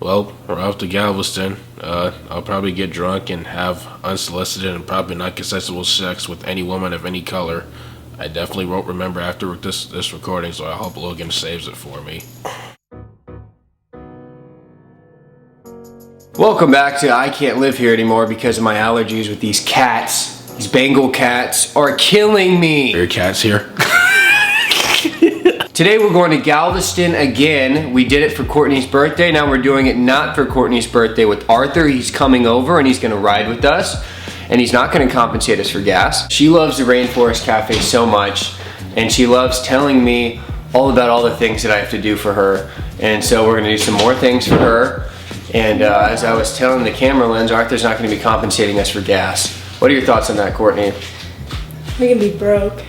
Well, we're off to Galveston. I'll probably get drunk and have unsolicited and probably not consensual sex with any woman of any color. I definitely won't remember after this recording, so I hope Logan saves it for me. Welcome back to I Can't Live Here Anymore because of my allergies with these cats. These Bengal cats are killing me. Are your cats here? Today we're going to Galveston again. We did it for Courtney's birthday. Now we're doing it not for Courtney's birthday with Arthur. He's coming over and he's going to ride with us. And he's not going to compensate us for gas. She loves the Rainforest Cafe so much. And she loves telling me all about all the things that I have to do for her. And so we're going to do some more things for her. And as I was telling the camera lens, Arthur's not going to be compensating us for gas. What are your thoughts on that, Courtney? We're going to be broke.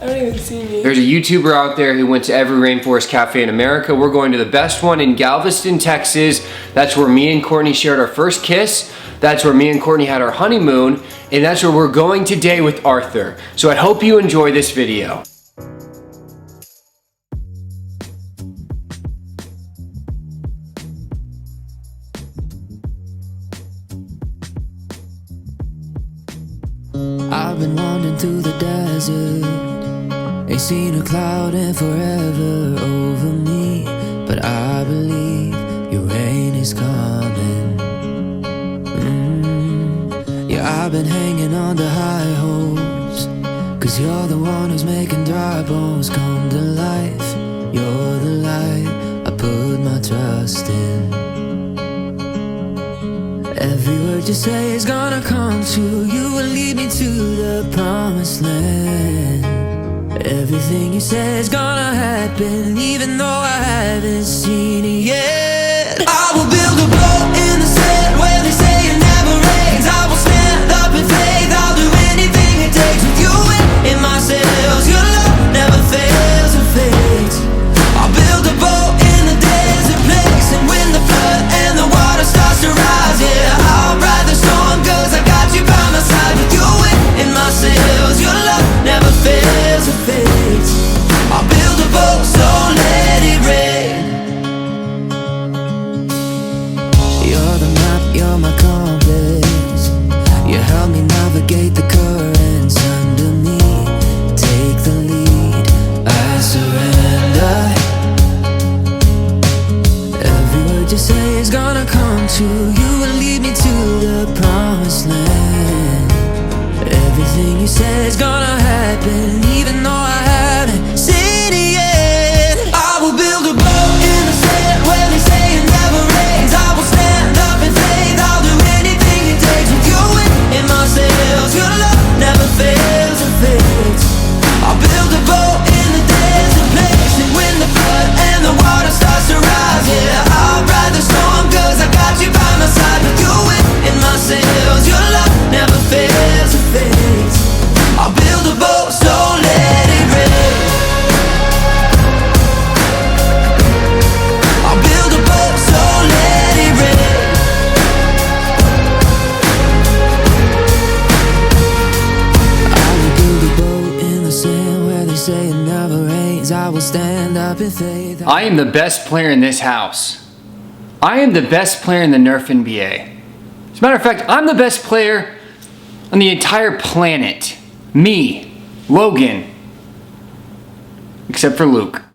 I don't even see me. There's a YouTuber out there who went to every Rainforest Cafe in America. We're going to the best one in Galveston, Texas. That's where me and Courtney shared our first kiss. That's where me and Courtney had our honeymoon. And that's where we're going today with Arthur. So I hope you enjoy this video. I've been wandering through the desert. Ain't seen a cloud in forever over me, but I believe your rain is coming. Yeah, I've been hanging on to high hopes, 'cause you're the one who's making dry bones come to life. You're the light I put my trust in. Every word you say is gonna come true. You will lead me to the promised land. Everything you say is gonna happen, even though I haven't seen it yet. I will build a boat in the sand where they say it never rains. I will stand up in faith. I'll do anything it takes with you in my sails. Your love never fails or fades. I'll build a boat in the desert place, and when the flood and the water starts to rise, yeah, I'll ride the storm, 'cause I got you by my side. With you in my sails, your love never fails or fades. I'll build a boat, so let it rain. You're the map, you're my compass. You help me navigate the currents under me. Take the lead, I surrender. Every word you say is gonna come true. You will lead me to the promised land. Everything you say is gonna happen, even though I haven't seen it yet. I will build a boat in the sand where they say it never rains. I will stand up in faith. I'll do anything it takes with you in my sails. Your love never fails or fades. I'll build a boat in the desert place, and when the flood and the water starts to rise, yeah, I'll ride the storm, 'cause I got you by my side. With you in my sails, your love never fails or fades. I'll build a boat, so let it rain. I'll build a boat, so let it rain. I will build a boat in the sand where they say it never rains. I will stand up in faith. I am the best player in this house. I am the best player in the Nerf NBA. As a matter of fact, I'm the best player on the entire planet. Me, Logan, except for Luke.